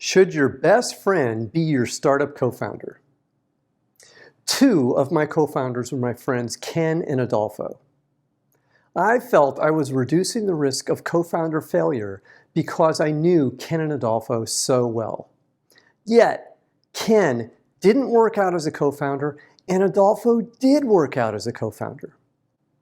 Should your best friend be your startup co-founder? Two of my co-founders were my friends Ken and Adolfo. I felt I was reducing the risk of co-founder failure because I knew Ken and Adolfo so well. Yet, Ken didn't work out as a co-founder, and Adolfo did work out as a co-founder.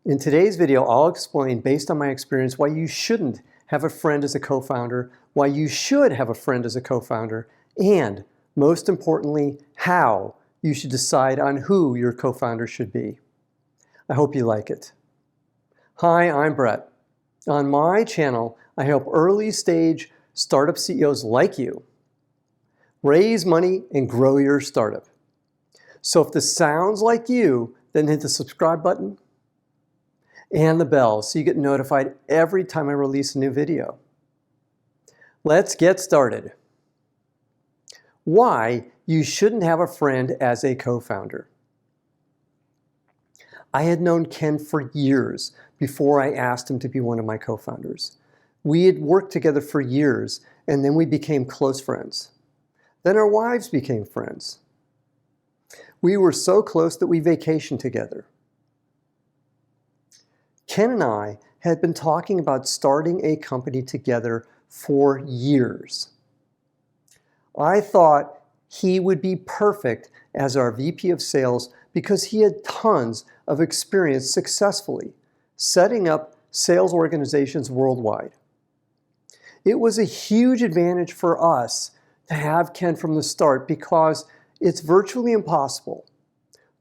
In today's video, I'll explain, based on my experience, why you shouldn't have a friend as a co-founder, why you should have a friend as a co-founder, and, most importantly, how you should decide on who your co-founder should be. I hope you like it. Hi, I'm Brett. On my channel, I help early-stage startup CEOs like you raise money and grow your startup. So if this sounds like you, then hit the subscribe button and the bell so you get notified every time I release a new video. Let's get started. Why you shouldn't have a friend as a co-founder. I had known Ken for years before I asked him to be one of my co-founders. We had worked together for years, and then we became close friends. Then our wives became friends. We were so close that we vacationed together. Ken and I had been talking about starting a company together for years. I thought he would be perfect as our VP of sales because he had tons of experience successfully setting up sales organizations worldwide. It was a huge advantage for us to have Ken from the start because it's virtually impossible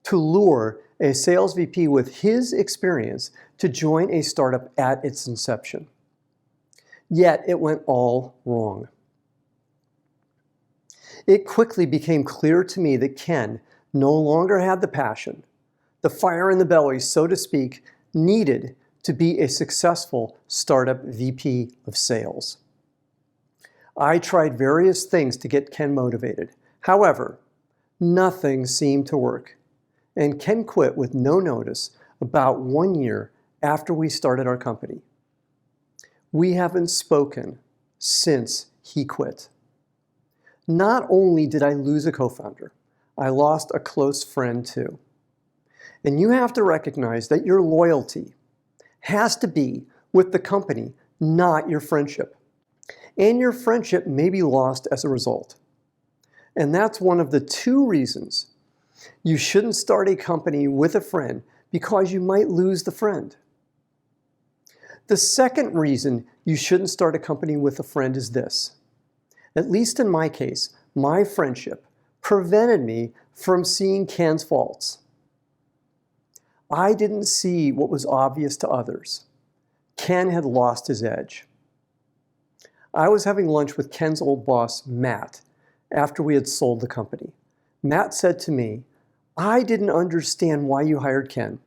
to lure a sales VP with his experience to join a startup at its inception. Yet it went all wrong. It quickly became clear to me that Ken no longer had the passion, the fire in the belly, so to speak, needed to be a successful startup VP of sales. I tried various things to get Ken motivated. However, nothing seemed to work, and Ken quit with no notice about 1 year after we started our company. We haven't spoken since he quit. Not only did I lose a co-founder, I lost a close friend too. And you have to recognize that your loyalty has to be with the company, not your friendship. And your friendship may be lost as a result. And that's one of the two reasons you shouldn't start a company with a friend, because you might lose the friend. The second reason you shouldn't start a company with a friend is this. At least in my case, my friendship prevented me from seeing Ken's faults. I didn't see what was obvious to others. Ken had lost his edge. I was having lunch with Ken's old boss, Matt, after we had sold the company. Matt said to me, "I didn't understand why you hired Ken.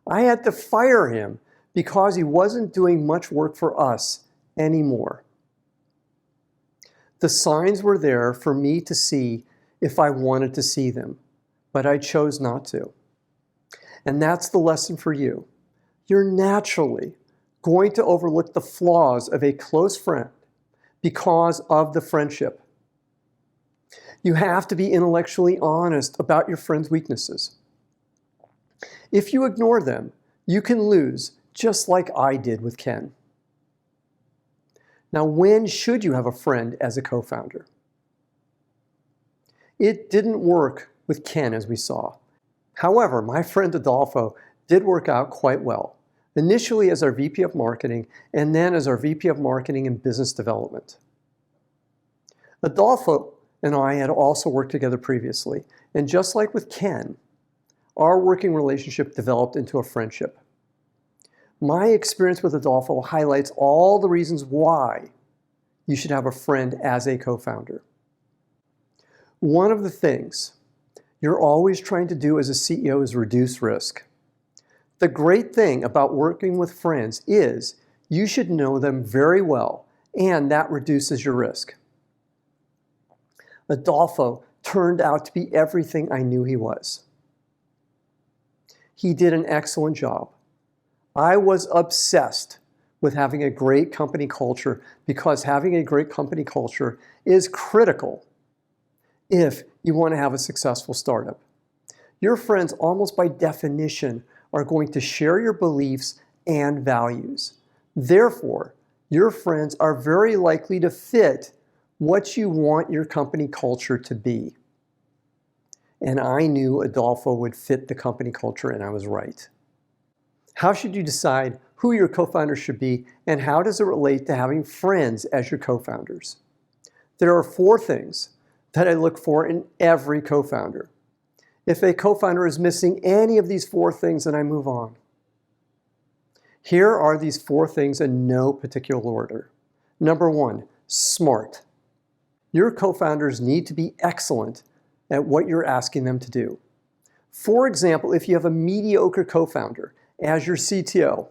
I had to fire him because he wasn't doing much work for us anymore." The signs were there for me to see if I wanted to see them, but I chose not to. And that's the lesson for you. You're naturally going to overlook the flaws of a close friend because of the friendship. You have to be intellectually honest about your friend's weaknesses. If you ignore them, you can lose, just like I did with Ken. Now, when should you have a friend as a co-founder? It didn't work with Ken, as we saw. However, my friend Adolfo did work out quite well, initially as our VP of Marketing and then as our VP of Marketing and Business Development. Adolfo and I had also worked together previously, and just like with Ken, our working relationship developed into a friendship. My experience with Adolfo highlights all the reasons why you should have a friend as a co-founder. One of the things you're always trying to do as a CEO is reduce risk. The great thing about working with friends is you should know them very well, and that reduces your risk. Adolfo turned out to be everything I knew he was. He did an excellent job. I was obsessed with having a great company culture, because having a great company culture is critical if you want to have a successful startup. Your friends, almost by definition, are going to share your beliefs and values. Therefore, your friends are very likely to fit what you want your company culture to be. And I knew Adolfo would fit the company culture, and I was right. How should you decide who your co-founder should be, and how does it relate to having friends as your co-founders? There are 4 things that I look for in every co-founder. If a co-founder is missing any of these 4 things, then I move on. Here are these 4 things in no particular order. Number 1, smart. Your co-founders need to be excellent at what you're asking them to do. For example, if you have a mediocre co-founder as your CTO,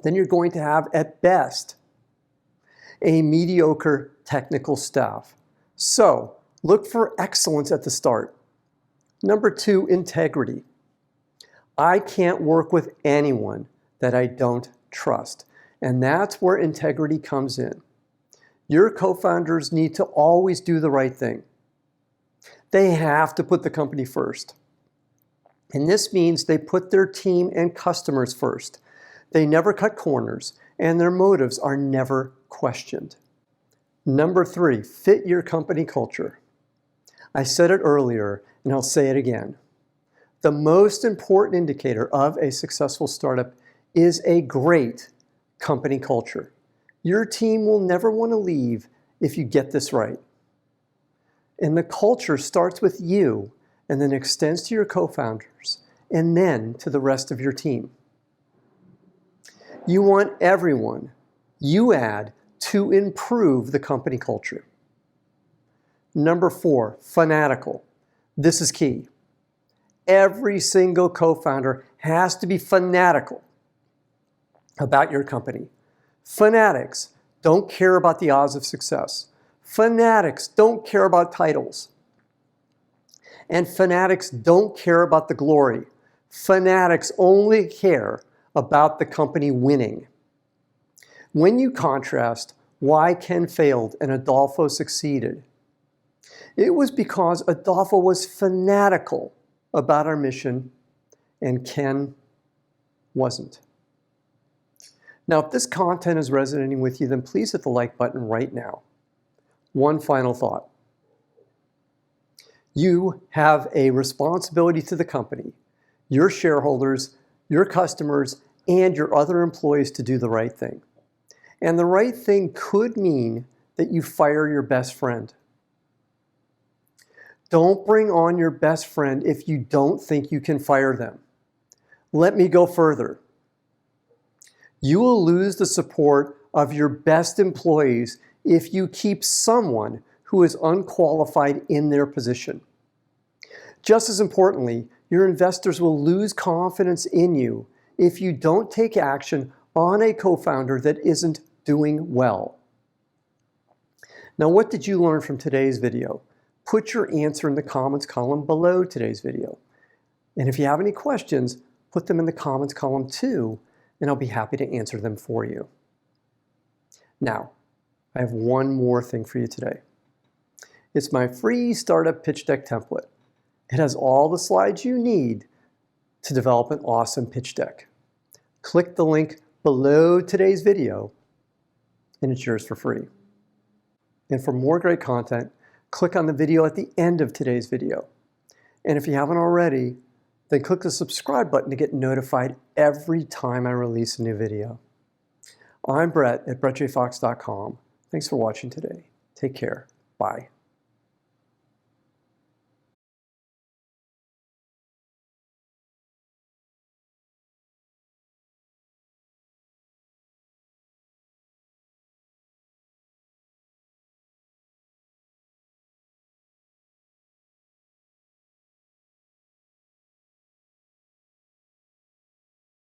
then you're going to have, at best, a mediocre technical staff. So, look for excellence at the start. Number 2, integrity. I can't work with anyone that I don't trust, and that's where integrity comes in. Your co-founders need to always do the right thing. They have to put the company first. And this means they put their team and customers first. They never cut corners, and their motives are never questioned. Number 3, fit your company culture. I said it earlier, and I'll say it again. The most important indicator of a successful startup is a great company culture. Your team will never want to leave if you get this right. And the culture starts with you and then extends to your co-founders and then to the rest of your team. You want everyone you add to improve the company culture. Number 4, fanatical. This is key. Every single co-founder has to be fanatical about your company. Fanatics don't care about the odds of success. Fanatics don't care about titles. And fanatics don't care about the glory. Fanatics only care about the company winning. When you contrast why Ken failed and Adolfo succeeded, it was because Adolfo was fanatical about our mission and Ken wasn't. Now, if this content is resonating with you, then please hit the like button right now. One final thought. You have a responsibility to the company, your shareholders, your customers, and your other employees to do the right thing. And the right thing could mean that you fire your best friend. Don't bring on your best friend if you don't think you can fire them. Let me go further. You will lose the support of your best employees if you keep someone who is unqualified in their position. Just as importantly, your investors will lose confidence in you if you don't take action on a co-founder that isn't doing well. Now, what did you learn from today's video? Put your answer in the comments column below today's video. And if you have any questions, put them in the comments column too, and I'll be happy to answer them for you. Now, I have one more thing for you today. It's my free startup pitch deck template. It has all the slides you need to develop an awesome pitch deck. Click the link below today's video, and it's yours for free. And for more great content, click on the video at the end of today's video. And if you haven't already, then click the subscribe button to get notified every time I release a new video. I'm Brett at brettjfox.com. Thanks for watching today. Take care. Bye.